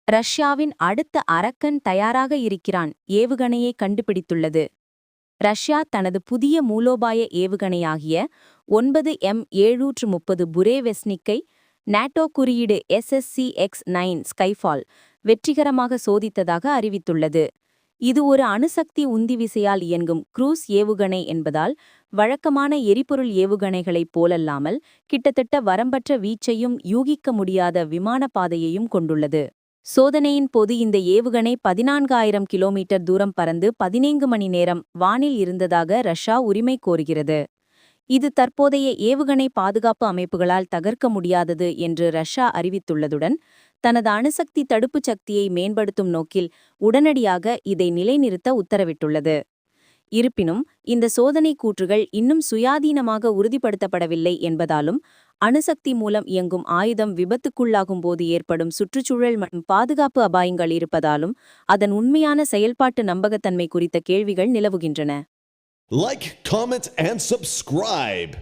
ரஷ்யாவின் அடுத்த அரக்கன் தயாராக இருக்கிறான் ஏவுகணையை கண்டுபிடித்துள்ளது. ரஷ்யா தனது புதிய மூலோபாய ஏவுகணையாகிய 9M730 புரேவெஸ்னிக்கை நாட்டோ குறியீடு SSC-X9 ஸ்கைஃபால் வெற்றிகரமாக சோதித்ததாக அறிவித்துள்ளது. இது ஒரு அணுசக்தி உந்திவிசையால் இயங்கும் குரூஸ் ஏவுகணை என்பதால் வழக்கமான எரிபொருள் ஏவுகணைகளைப் போலல்லாமல் கிட்டத்தட்ட வரம்பற்ற வீச்சையும் யூகிக்க முடியாத விமான பாதையையும் கொண்டுள்ளது. சோதனையின் போது இந்த ஏவுகணை 14,000 கிலோமீட்டர் தூரம் பறந்து 14 மணி நேரம் வானில் இருந்ததாக ரஷ்யா உரிமை கோருகிறது. இது தற்போதைய ஏவுகணை பாதுகாப்பு அமைப்புகளால் தகர்க்க முடியாதது என்று ரஷ்யா அறிவித்துள்ளதுடன் தனது அணுசக்தி தடுப்புச் சக்தியை மேம்படுத்தும் நோக்கில் உடனடியாக இதை நிலைநிறுத்த உத்தரவிட்டுள்ளது. இருப்பினும் இந்த சோதனை கூற்றுகள் இன்னும் சுயாதீனமாக உறுதிப்படுத்தப்படவில்லை என்பதாலும் அணுசக்தி மூலம் இயங்கும் ஆயுதம் விபத்துக்குள்ளாகும் போது ஏற்படும் சுற்றுச்சூழல் மற்றும் பாதுகாப்பு அபாயங்கள் இருப்பதாலும் அதன் உண்மையான செயல்பாட்டு நம்பகத்தன்மை குறித்த கேள்விகள் நிலவுகின்றன. Like, comment, and subscribe.